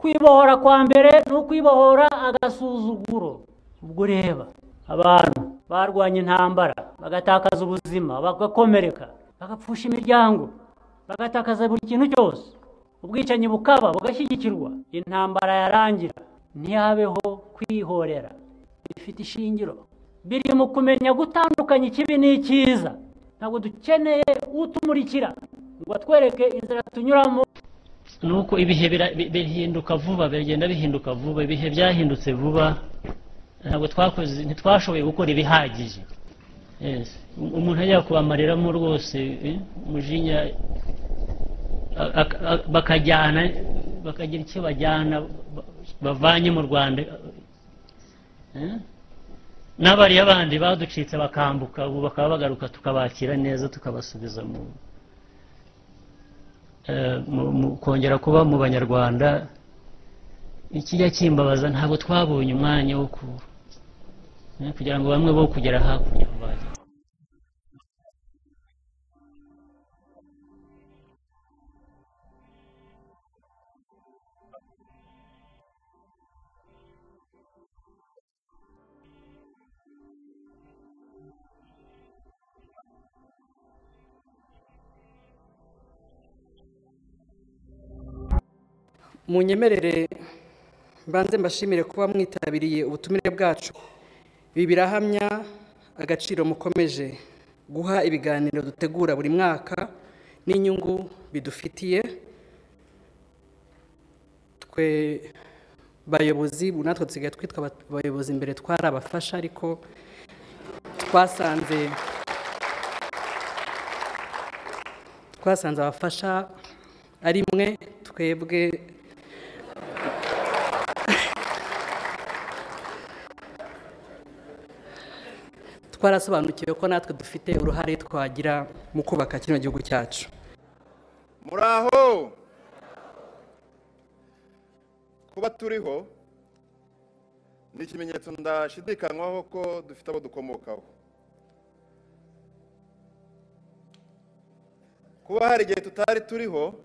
kwibohora kwa mbere no kwibohora agasuzuguro. Ubwo reba abantu barwanya intambara bagatakaza ubuzima bagakomereka bagapfusha imiryango bagatakaza buri kintu cyose, ubwicanyi bukaba bugashyigikirwa, intambara yarangira ntihabeho kwihorera bifite ishingiro biri mu kumenya gutandukanya ikibi n'icyiza. Ntabwo dukeneye utumurikira ngo atwereke inzira tunyuramo. Nuko ibihe bihinduka vuba, bigenda bihinduka vuba, ibihe byahindutse vuba, ntabwo ntitwashoboye gukora ibihagije. Umuntu ajya kubamareramo rwose umujinya, bakajyana bakagira icyo bajyana bavanye mu Rwanda, n'abari abandi baducitse bakambuka ubu bakaba bagaruka tukabakira neza tukabasubiza mu kongera kuba mu Banyarwanda. Ikijya kimbabaza ntabwo twabonye umwanya wo kugira ngo bamwe bo kugera hakurya baje. Munyemerere mbanze mbashimire kuba mwitabiriye ubutumire bwacu. Ibi birahamya agaciro mukomeje guha ibiganiro dutegura buri mwaka n'inyungu bidufitiye twe bayobozi. Natwe dusigaye twitwa abayobozi, imbere twari abafasha, ariko twasanze abafasha ari mwe. Twebwe twarasobanukiwe ko natwe dufite uruhare twagira mu kubaka kino gihugu cyacu. Muraho kuba turiho ni ikimenyetso ndashidikanywaho ko dufite abo dukomokaho. Kuba hari igihe tutari turiho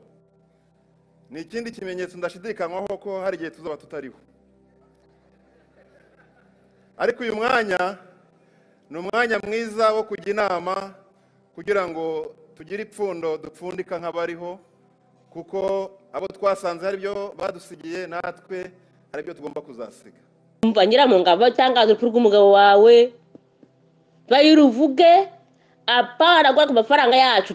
ni ikindi kimenyetso ndashidikanywaho ko hari igihe tuzaba tutariho. Ariko uyu mwanya ni umwanya mwiza wo kujya inama kugira ngo tugire ipfundo dupfundika nk'abariho, kuko abo twasanze hari byo badusigiye, natwe hari byo tugomba kuzasiga. Umva Nyiramungabo cyangwa urupfu rw'umugabo wawe bayiruvuge, apana gwa ku mafaranga yacu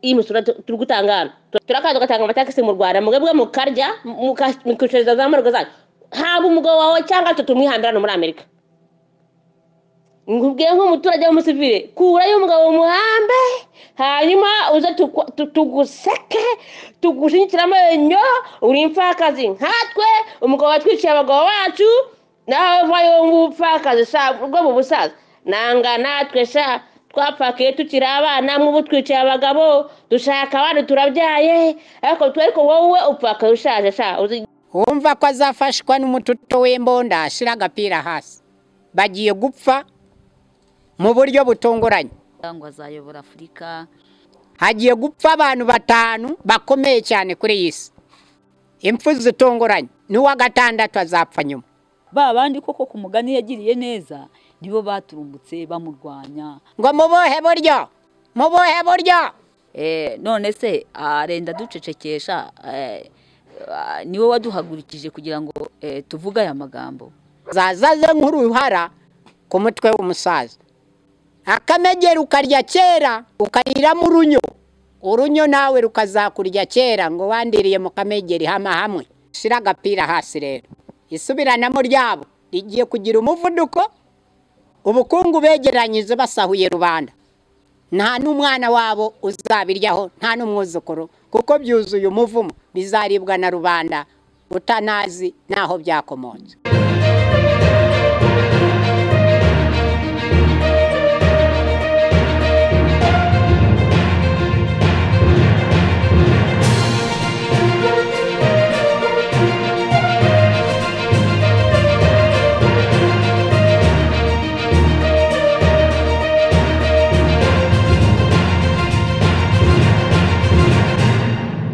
imisura turi gutangana. Turakaza gatanga amatakisi mu Rwanda, mugabwe mukarya mukicereza za marugo zacu. Haba umugabo wawe cyangwa tumwihambirana muri Amerika. Ngubwiye nk'umuturage w'umusivile, kurayo umugabo muhambe, hanyuma uza tuguseke tugushinyikira amenyo, uri imfakazi nkatwe. Umugabo watwiciye abagabo bacu nawe vayo ngupfakazi ubwo mu busaza. Nanga natwe twapfakiye tukiri abana, mwubu twiciye abagabo, dushaka abandi turabyaye, ariko twereko wowe upfakaye ushaje Wumva ko azafashwa n'umututo w'imbonda ashira agapira hasi. Bagiye gupfa mu buryo butunguranye. Ngo azayobora Afurika. Hagiye gupfa abantu 5 bakomeye cyane kuri iyi si. Impfu zitunguranye. N'uwa gatandatu azapfa nyuma. Ba bandi koko ku mugani yagiriye neza nibo baturumbutse bamurwanya. Ngo mubohe buryo. None se arenda ducecekesha, niwe waduhagurikije kugira ngo tuvuga aya magambo. Zazaze nk'uruhara ku mutwe w'umusaza. Akamegera ukarya kera ukarira mu urunyo nawe rukazakurya kera ngo wandiriye mu kamegeri hamwe. Shira agapira hasi rero. Isubiranamo ryabo rigiye kugira umuvuduko, ubukungu begeranyije basahuye rubanda. Nta n'umwana wabo uzabiryaho, nta n'umwuzukuru, kuko byuzuye umuvumo, bizaribwa na rubanda utanazi naho byakomotse.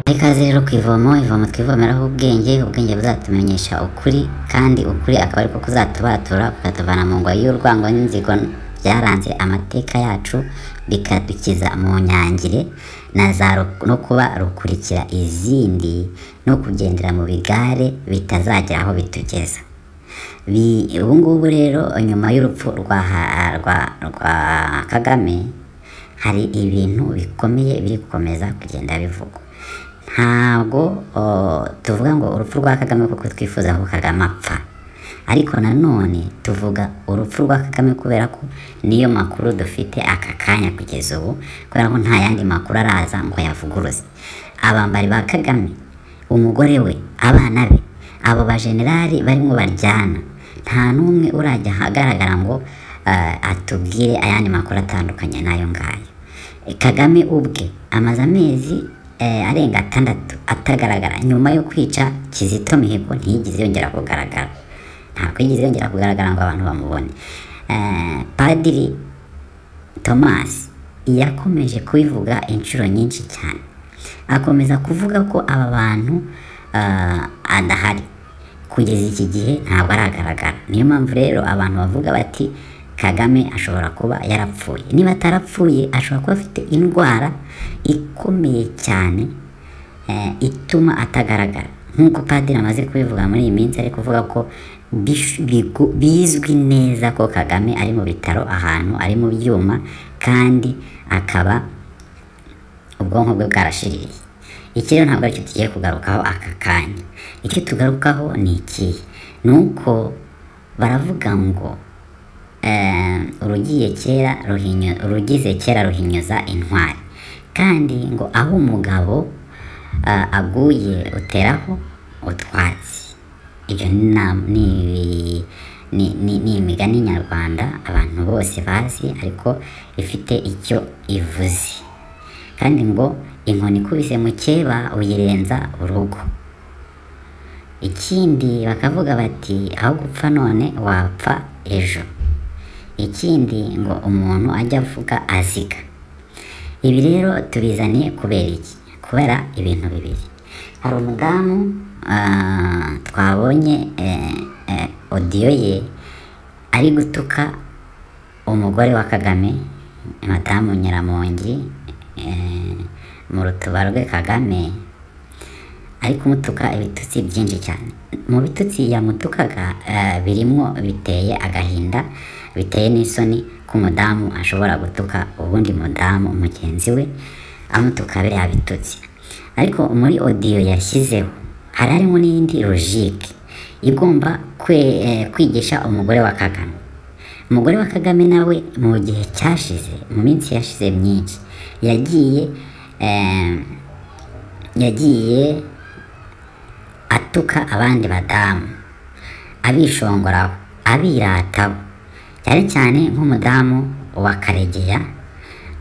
Ikaze rero ku ivomo twivomeraho ubwenge buzatumenyesha ukuri, kandi ukuri akaba ariko kuzatubatura kukatuvana mu ngoyi y'urwango n'inzigo byaranze amateka yacu, bikadukiza mu nyangire no kuba rukurikira izindi, no kugendera mu bigare bitazagera aho bitugeza. Ubu ngubu rero nyuma y'urupfu rwa Kagame hari ibintu bikomeye biri gukomeza kugenda bivugwa. Ntabwo tuvuga ngo urupfu rwa Kagame kuko twifuza ko Kagame apfa, ariko nanone tuvuga urupfu rwa Kagame kubera ko niyo makuru dufite aka kanya kugeza ubu, kubera ko nta yandi makuru araza ngo yavuguruze. Abambari ba Kagame, umugore we, abana be, abo bajenerali barimo baryana, nta n'umwe urajya ahagaragara ngo atubwire ayandi makuru atandukanye n'ayo ngayo. Kagame ubwe amaze amezi arenga 6 atagaragara. Nyuma yo kwica Kizito Mihigo ntiyigeze yongera kugaragara, ntabwo yigeze yongera kugaragara ngo abantu bamubone. Padiri Thomas yakomeje kubivuga inshuro nyinshi cyane, akomeza kuvuga ko aba bantu adahari kugeza iki gihe, ntabwo aragaragara. Niyo mpamvu rero abantu bavuga bati Kagame ashobora kuba yarapfuye. Niba atarapfuye ashobora kuba afite indwara ikomeye cyane ituma atagaragara, nk'uko padiri amaze kubivuga muri iyi minsi. Ari kuvuga ko bizwi neza ko Kagame ari mu bitaro, ahantu ari mu byuma, kandi akaba ubwonko bwe bwarashiririye. Iki rero ntabwo aricyo tugiye kugarukaho aka kanya. Icyo tugarukaho ni iki, ni uko baravuga ngo urugize kera ruhinyuza intwari, kandi ngo aho umugabo aguye uteraho utwatsi. Ibyo ni imigani nyarwanda abantu bose bazi, ariko ifite icyo ivuze. Kandi ngo inkoni ikubise mu cyeba uyirenza urugo. Ikindi bakavuga bati aho gupfa none wapfa ejo. Ikindi ngo umuntu ajya avuga aziga. Ibi rero tubizaniye kubera iki? Kubera ibintu bibiri. Hari umudamu twabonye audio ye ari gutuka umugore wa Kagame, madamu Nyiramongi, mu rutuba rwe Kagame, ari kumutuka ibitutsi byinshi cyane. Mu bitutsi yamutukaga birimo biteye agahinda, biteye n'isoni ko umudamu ashobora gutuka ubundi mudamu mugenzi we, amutuka biriya bitutsi. Ariko muri audio yashyizeho hari harimo n'indi logique igomba kwigisha umugore wa Kagame. Umugore wa Kagame nawe mu gihe cyashize, mu minsi yashize myinshi, yagiye atuka abandi badamu, abishongoraho, abirataho, cyane cyane nk'umudamu wa Karegeya.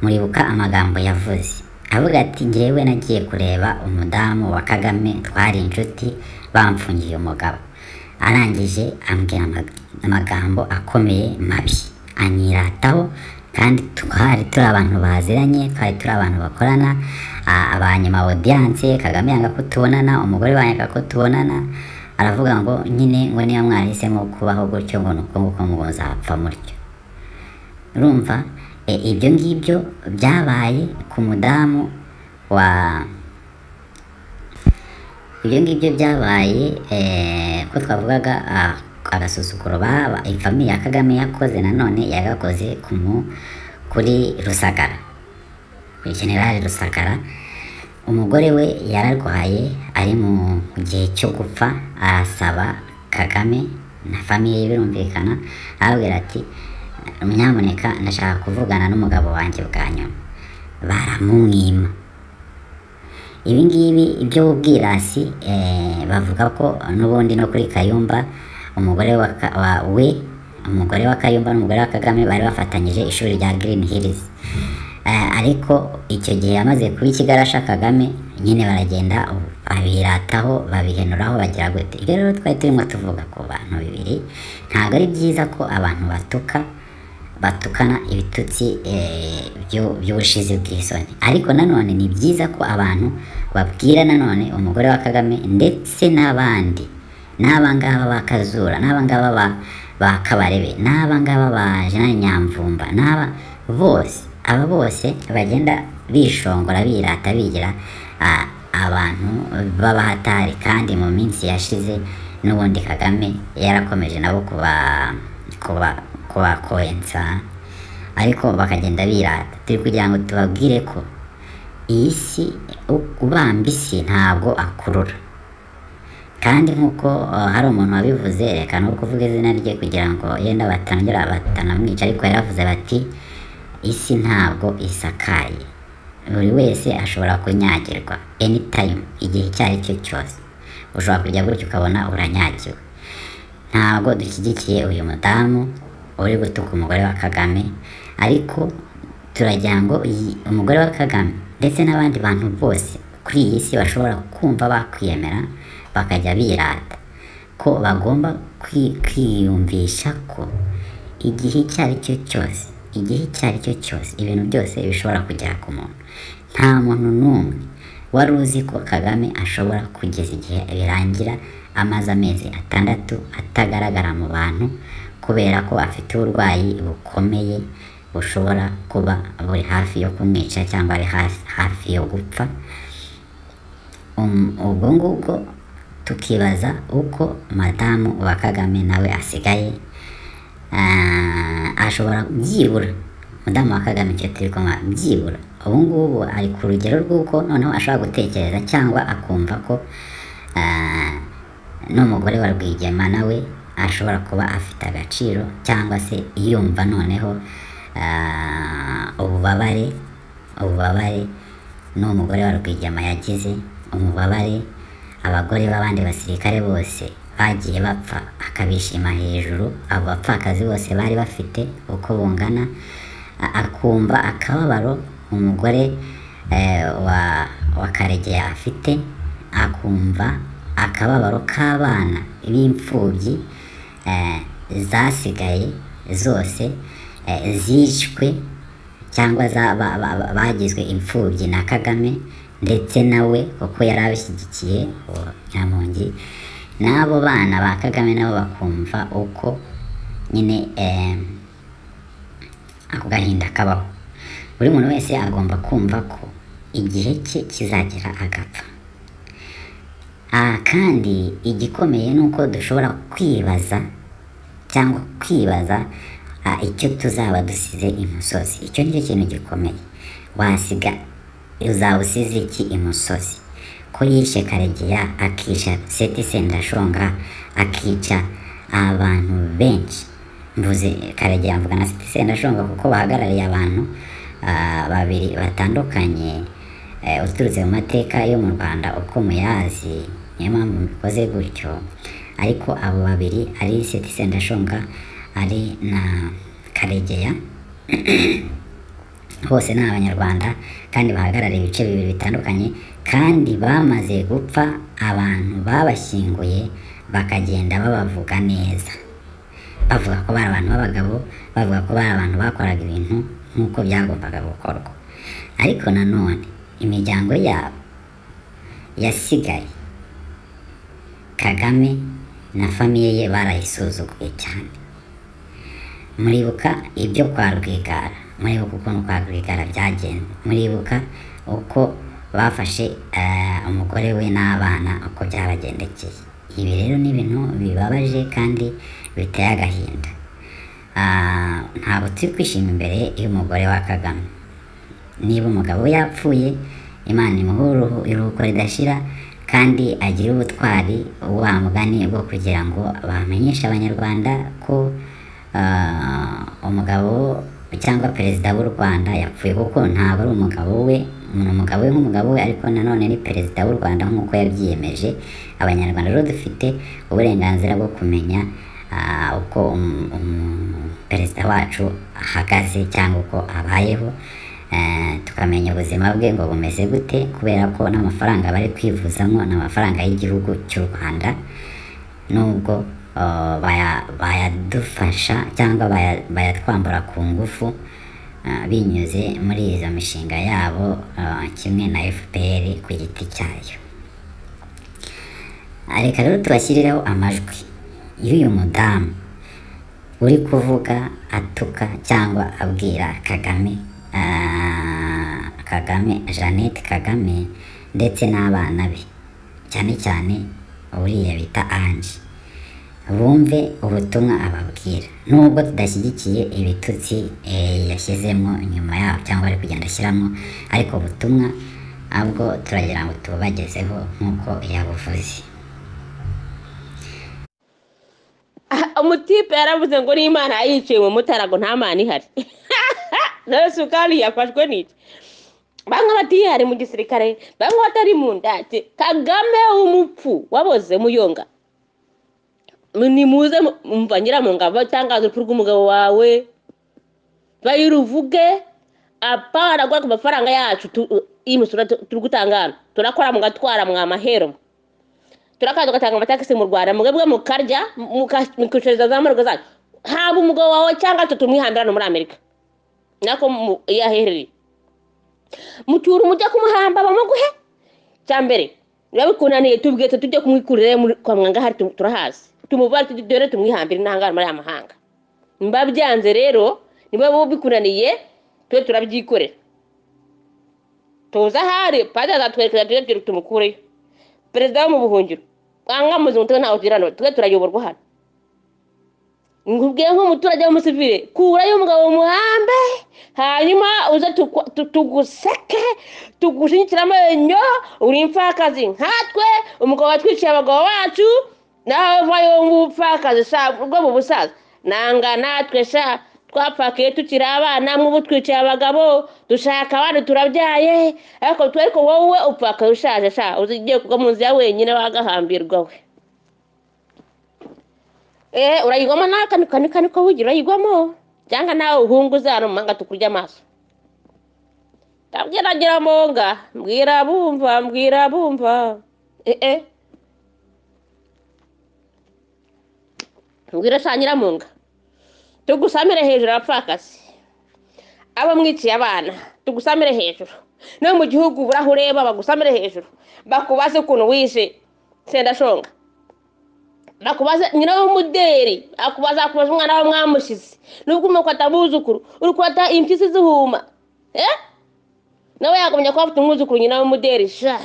Muribuka amagambo yavuze, avuga ati njyewe nagiye kureba umudamu wa Kagame, twari inshuti, bamfungiye umugabo. Arangije ambwira amagambo akomeye mabi, anyirataho, kandi twari turi abantu baziranye, twari turi abantu bakorana, abanyuma audience. Kagame yanga ko tubonana, umugore wanyanga ko tubonana, aravuga ngo nyine ngo niba mwahisemo kubaho gutyo ngo nuko nguko ngo nzapfa mutyo. Urumva ibyo ngibyo byabaye ku mudamu wa ko twavugaga agasuzuguro ifamiye ya Kagame yakoze, nanone yagakoze kuri Rusagara, kuri General Rusagara. Umugore we yararwaye, ari mu gihe cyo gupfa, arasaba Kagame na famiye ye, birumvikana, arabwira ati nyamuneka ndashaka kuvugana n'umugabo wanjye bwa nyuma. Baramumwima. Ibi ngibi ibyo ubwirasi bavuga ko n'ubundi no kuri Kayumba, umugore wa Kayumba n'umugore wa Kagame bari bafatanyije ishuri rya Green Hills. Ariko icyo gihe yamaze kuba ikigarasha Kagame, nyine baragenda babirataho, babihenuraho, bagira gute. Ibyo rero twari turimo tuvuga ku bantu bibiri. Ntabwo ari byiza ko abantu batukana ibitutsi by'ubushizi bw'isoni, ariko nanone ni byiza ko abantu babwira nanone umugore wa Kagame ndetse n'abandi n'abangaba ba Kazura n'abangaba ba Kabarebe n'abangaba ba Jean Nyamvumba aba bose bagenda bishongora birata bigira abantu b'abahatari, kandi mu minsi yashize n'ubundi Kagame yarakomeje nabo kubakoyensa, ariko bakagenda birata. Turi kugira ngo tubabwire ko iyi si ubamba isi ntabwo akurura, kandi nk'uko hari umuntu wabivuze, reka no kuvuga izina rye kugira ngo yenda batanamwica, ariko yaravuze bati isi ntabwo isakaye, buri wese ashobora kunyagirwa anytime, igihe icyo ari cyo cyose ushobora kujya gutyo ukabona uranyagiwe. Ntabwo dushyigikiye uyu mudamu uri gutuka umugore wa Kagame, ariko turagira ngo umugore wa Kagame ndetse n'abandi bantu bose kuri iyi si bashobora kumva bakwiyemera bakajya birata ko bagomba kwiyumvisha ko igihe icyo ari cyo cyose ibintu byose bishobora kugera ku muntu. Nta muntu n'umwe wari uzi ko Kagame ashobora kugeza igihe birangira amaze amezi 6 atagaragara mu bantu, kubera ko afite uburwayi bukomeye bushobora kuba buri hafi yo kumwica cyangwa ari hafi yo gupfa. Ubwo ngubwo tukibaza uko madamu wa Kagame nawe asigaye ashobora byibura, madamu wa Kagame icyo turi kumva byibura ubu ngubu ari ku rugero rw'uko noneho ashobora gutekereza cyangwa akumva ko n'umugore wa Rwigema nawe ashobora kuba afite agaciro, cyangwa se yumva noneho ububabare n'umugore wa Rwigema yagize, umubabare abagore b'abandi basirikare bose bagiye bapfa akabishima hejuru, abo bapfakazi bose bari bafite uko bungana, akumva akababaro umugore wa Karegeya afite, akumva akababaro k'abana b'imfubyi zasigaye zose zishwe cyangwa bagizwe imfubyi na Kagame, ndetse nawe kuko yari abishyigikiye Nyamongi, n'abo bana ba Kagame nabo bakumva uko nyine ako gahinda kabaho. Buri muntu wese agomba kumva ko igihe cye kizagera agapfa. Kandi igikomeye nuko dushobora kwibaza icyo tuzaba dusize imusozi. Icyo nicyo kintu gikomeye. Uzaba usize iki imusozi? Ko yishe Karegeya, akica Seti Sendashonga, akica abantu benshi. Mvuze Karegeya mvuga na Seti Sendashonga kuko bahagarariye abantu babiri batandukanye uturutse mu mateka yo mu Rwanda uko muyazi, niyo mpamvu mbikoze gutyo. Ariko abo babiri ari Seti Sendashonga ari na Karegeya bose ni abanyarwanda kandi bahagarariye ibice bibiri bitandukanye, kandi bamaze gupfa abantu babashyinguye bakagenda babavuga neza, bavuga ko bari abantu b'abagabo, bavuga ko bari abantu bakoraga ibintu nk'uko byagombaga gukorwa. Ariko nanone imiryango yabo yasigaye, Kagame na famiye ye barayisuzuguye cyane. Muribuka ibyo kwa Rwigara, muribuka ukuntu kwa Rwigara byagenze, muribuka uko bafashe umugore we n'abana uko byabagendekeye. Ibi rero ni ibintu bibabaje kandi biteye agahinda. Ntabwo turi kwishima imbere y'umugore wa Kagame. Niba umugabo we yapfuye, Imana imuhe iruhuko ridashira, kandi agira ubutwari wa mugani bwo kugira ngo bamenyeshe abanyarwanda ko umugabo cyangwa perezida w'u Rwanda yapfuye, kuko ntabwo ari umugabo we, umugabo we nk'umugabo we, ariko nanone ni perezida w'u Rwanda nk'uko yabyiyemeje. Abanyarwanda rero dufite uburenganzira bwo kumenya uko perezida wacu ahagaze cyangwa uko abayeho, tukamenya ubuzima bwe ngo bumeze gute, kubera ko n'amafaranga bari kwivuzamo n'amafaranga y'igihugu cy'u Rwanda, nubwo bayadufasha cyangwa bayatwambura ku ngufu, binyuze muri izo mishinga yabo kimwe na FPR ku giti cyayo. Reka rero tubashyirireho amajwi y'uyu mudamu uri kuvuga atuka cyangwa abwira Kagame, Jeannette Kagame ndetse n'abana be, cyane cyane uriya bita Ange. Bumve ubutumwa ababwira, nubwo tudashyigikiye ibitutsi yashyizemo nyuma yaho cyangwa ari kugenda ashyiramo, ariko ubutumwa abwo turagira ngo tubagezeho nk'uko yabuvuze. Umutipe yaravuze ngo n'Imana yiciye mu mutarago nta mana ihari. Nawe sukari yafashwe n'iki? Bamwe batihari mu gisirikare, bamwe batari mu ndate. Kagame umupfu waboze muyonga. Ni muze mva Nyiramonga batangaza urupfu rw'umugabo wawe, bayiruvuge apana gwa ku mafaranga yacu imusura turugutangana, turakora mugatwara mwa mahero, turakaza gatanga amatakisi mu Rwanda, mugabwe mukarya mukusheza za marugo zacu. Haba umugabo wawe cyangwa tutumwihambira no muri Amerika nako yaherere mutura mujya kumuhamba bamuguhe cyambere yabikunaniye tubwete tujye kumwikurire kwa mwanga hari turahazi tumubara tudore tumwihambira intangara muri amahanga. Mbabyanze rero niba bo bikunaniye twe turabyikorera tuza hari pada zatwerekera tujye tumukure perezida mu buhungiro banga muzungu ntaho tirano twe turayoborwa hano. Ngubwiye nk'umuturage w'umusivile kura y'umugabo muhambe hanyuma uza tuguseke tugushinyikira amenyo uri imfakazi nkatwe umugabo watwiciye abagabo bacu naho vayo ngupfakazi sha ubwo mu busaza nanga natwe sha twapfakiye tukiri abana mu butwiciye abagabo dushaka abandi turabyaye ariko twereko wowe upfaka ushaje sha uzigiye kuga mu nzi ya wenyine wagahambirwa we. Urayigwamo nakani ko wugira urayigwamo cyangwa nawe uhunguza hano manga tukurya amaso. Tabwiragira monga mbwira bumva mbwira sha Nyiramonga tugusamire hejuru apfakasi aba mwiciye abana tugusamire hejuru no mu gihugu burahureba bagusamire hejuru bakubaze ukuntu wishe Sendashonga bakubaza nyina w'umuderi akubaza umwana wa mwamushize nubwo umukwata buzukuru urukwata impyisi zuhuma nawe yagumya ko afite umwuzukuru nyina w'umuderi sha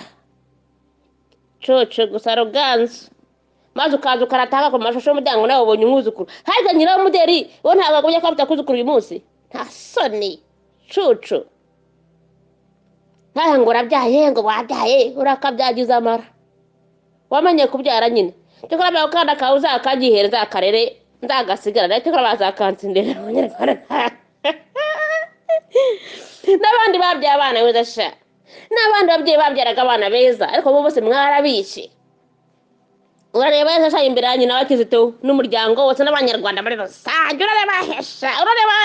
coco gusa arrogance maze ukaza ukarataka ku mashusho y'umuryango nawe ubonye umwuzukuru haje nyina w'umuderi wo ntabwo agumya ko afite kuzukuru uyu munsi nta soni coco ntahe ngo urabyaye ngo wabyaye urakabyagiza amara wamenye kubyara nyine tekora ba ukanda kauza akagihereza akarere ndagasigara tekora bazakansindira abanyarwanda n'abandi babyaye abana beza sha n'abandi babyeyi babyaraga abana beza ariko bo bose mwarabishe. Urareba yesa sha imbere yanyu na Kizito n'umuryango wose n'abanyarwanda muri rusange urareba hesha urareba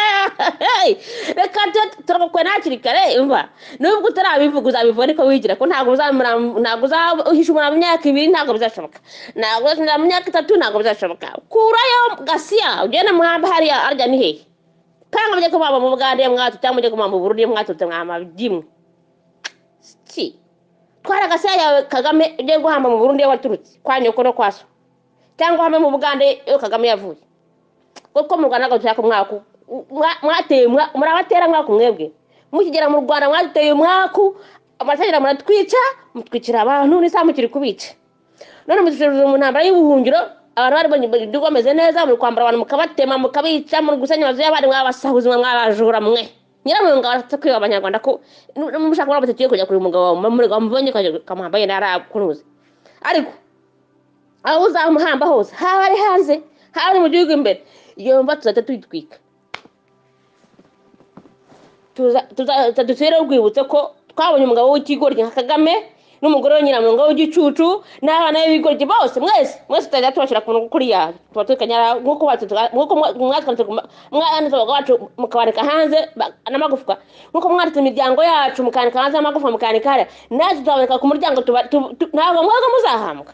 reka turakwe nakirikare umva nubwo utarabivuga uzabivuga ariko wigira ko ntago uzahisha umwana mu myaka 2 ntago bizashoboka ntago uzashinda mu myaka 3 ntago bizashoboka. Kurayo Gasiya ugene muhamba hari arya ni hehe kanga mujye ko baba mu Bugande mwatu cyangwa mujye ko mu Burundi mwatu mwama byimwe si twara Gasiya yawe Kagame ujye guhamba mu Burundi waturutse kwa nyoko no kwaso cyangwa hame mu Bugande yo Kagame yavuye kuko mu Rwanda gutya ko mwaku mwateye murabatera mwaku mwebwe mukigera mu Rwanda mwateye mwaku amashyira muratwica mutwicira abantu nisa mukiri kubica none muzishuruza mu ntambara y'ubuhungiro abantu bari bonye bameze neza muri kwambara abantu mukabatema mukabica muri gusenya amazu y'abandi mwabasahuzi mwabajura mwe. Nyiramonga watakwiba abanyarwanda ko mushaka ko batatiye kujya kuri umugabo muri gambonye kamuhambaye narakuruze ariko aho uzamuhamba hose hari hanze hari mu gihugu imbere iyo mva tuzatwitwika tuzadutere urwibutse ko twabonye umugabo w'ikigoryi nka Kagame n'umugore Nyiramonga w'igicucu n'abana b'ibigoryi bose mwese tajya tubashira kuri ya tubatukanyara nkuko mwatwanze mwanze bagacu mukabareka hanze n'amagufa nkuko mwatse imiryango yacu mukanika hanze amagufa mukanikara naje tubabeka ku muryango ntabwo mwaga muzahambwa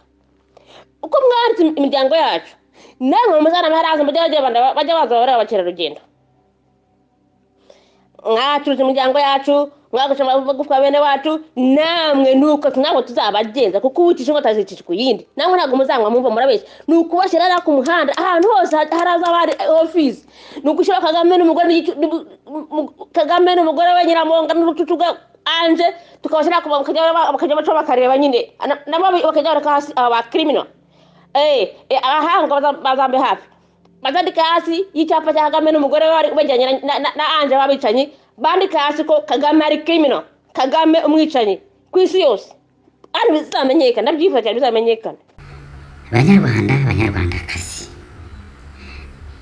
uko mwatse imiryango yacu namwe muzana maraza bajya baza barabakira rugendo mwacuruza imiryango yacu, mwaguca amagufwa bene wacu, namwe nuko ntabwo tuzabagenza kuko uwicisha ngo atazicisha ku yindi. Namwe ntabwo muzanywa mumva murabeshya. Ni ukubashyira ku muhanda ahantu hose haraza abari office. Ni ugushyira Kagame n'umugore we Nyiramonga n'ututuga anje tukabashyira bakajya baca bakareba nyine nabo bakajya bareka hasi aba criminal. Abahanga bazambe hafi bazandika hasi y'icyapa cya Kagame n'umugore we bajyanye na anje babicanyi, bandika hasi ko Kagame ari criminal, Kagame umwicanyi ku isi yose. Ari bizamenyekana, ndabyifuza cyane bizamenyekana. Banyarwandakazi,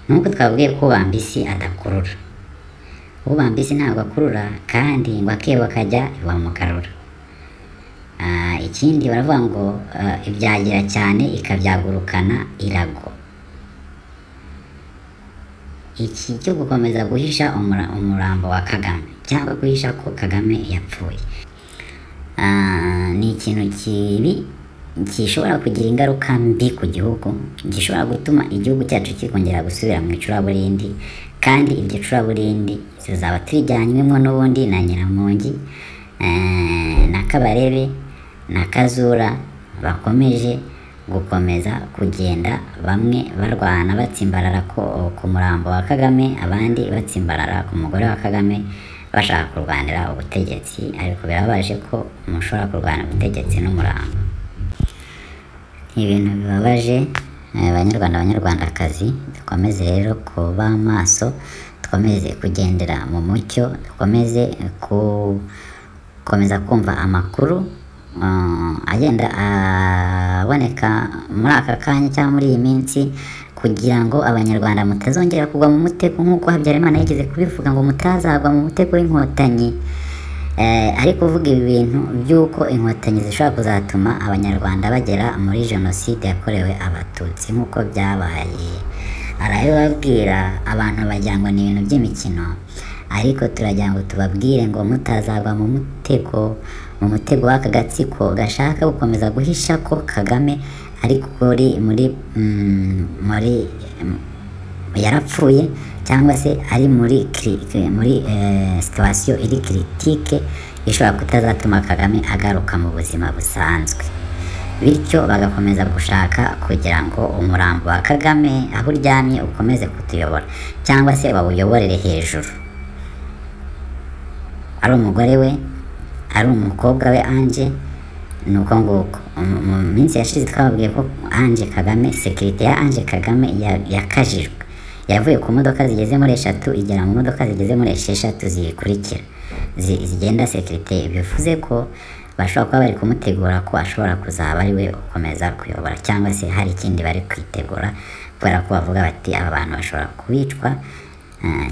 nuko twabwiye ko Bambisi adakurura. Bambisi ntabwo akurura kandi ngo akebo kajya iwamugarura. Ikindi baravuga ngo ibyagira cyane ikabyagurukana irago. Iki cyo gukomeza guhisha umurambo wa Kagame cyangwa guhisha ko Kagame yapfuye ni ikintu kibi gishobora kugira ingaruka mbi ku gihugu, gishobora gutuma igihugu cyacu kikongera gusubira mu icuraburindi, kandi iryo curaburindi zizaba turijyanywemo n'ubundi na Nyiramongi na Kabarebe na Kazura bakomeje gukomeza kugenda, bamwe barwana batsimbarara ku murambo wa Kagame, abandi batsimbarara ku mugore wa Kagame bashaka kurwanira ubutegetsi. Ariko birabaje ko mushobora kurwana ubutegetsi n'umurambo. Ibintu bibabaje. Banyarwandakazi, dukomeze rero kuba maso, dukomeze kugendera mu mucyo, dukomeze gukomeza kumva amakuru agenda aboneka muri aka kanya cyangwa muri iyi minsi, kugira ngo abanyarwanda mutazongera kugwa mu mutego nk'uko Habyarimana yigeze kubivuga ngo mutazagwa mu mutego w'inkotanyi. Ariko uvuga ibi bintu by'uko inkotanyi zishobora kuzatuma abanyarwanda bagera muri jenoside yakorewe abatutsi nk'uko byabaye, arabibabwira abantu bagira ngo ni ibintu by'imikino. Ariko turagira ngo tubabwire ngo mutazagwa mu mutego w'aka gatsiko gashaka gukomeza guhisha ko Kagame ariko muri yarapfuye, cyangwa se ari muri situation iri critique ishobora kutazatuma Kagame agaruka mu buzima busanzwe. Bityo bagakomeza gushaka kugira ngo umurambo wa Kagame aho uryamye ukomeze kutuyobora, cyangwa se bawuyoborere hejuru. Ari umugore we, ari umukobwa we Ange, nuko nguko. Mu minsi yashize twababwiye ko Ange Kagame, security ya Ange Kagame yakajijwe, yavuye ku modoka zigeze muri 3 igera mu modoka zigeze muri 6 zikurikira zigenda security. Bivuze ko bashobora kuba bari kumutegura ko ashobora kuzaba ari we ukomeza kuyobora, cyangwa se hari ikindi bari kwitegura, kubera ko bavuga bati aba bantu bashobora kubicwa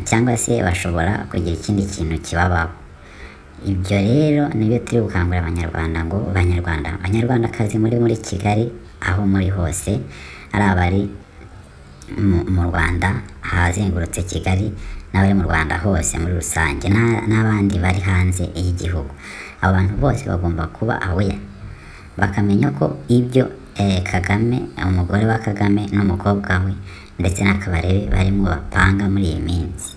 cyangwa se bashobora kugira ikindi kintu kibabaho. Ibyo rero nibyo turi gukangurira abanyarwanda ngo banyarwandakazi muri Kigali aho muri hose, ari abari mu Rwanda ahazengurutse Kigali n'abari mu Rwanda hose muri rusange, n'abandi bari hanze y'igihugu. Abantu bose bagomba kuba aware, bakamenya ko ibyo Kagame, umugore wa Kagame n'umukobwa we ndetse n'Akabarebe barimo bapanga muri iyi minsi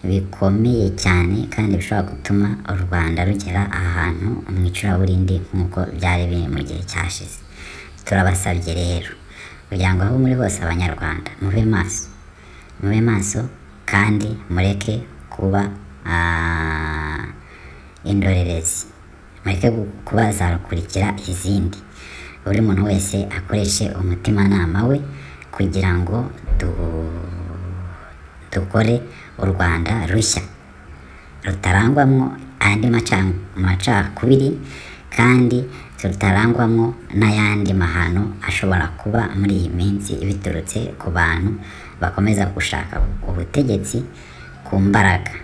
bikomeye cyane, kandi bishobora gutuma u Rwanda rugera ahantu mu icuraburindi nk'uko byari biri mu gihe cyashize. Turabasabye rero kugira ngo aho muri hose abanyarwanda mube maso kandi mureke kuba indorerezi, mureke kuba zarukurikira izindi. Buri muntu wese akoreshe umutimanama we kugira ngo dukore u Rwanda rushya rutarangwamo andi macakubiri, kandi tutarangwamo n'ayandi mahano ashobora kuba muri iyi minsi biturutse ku bantu bakomeza gushaka ubutegetsi ku mbaraga.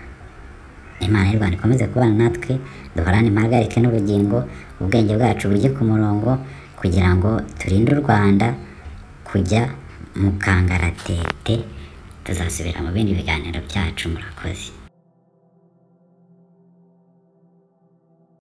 Imana y'u Rwanda ikomeze kubana natwe, duhorane impagarike n'ubugingo, ubwenge bwacu bujye ku murongo, kugira ngo turinde u Rwanda kujya mu kangaratete. Tuzasubira mu bindi biganiro byacu. Murakoze.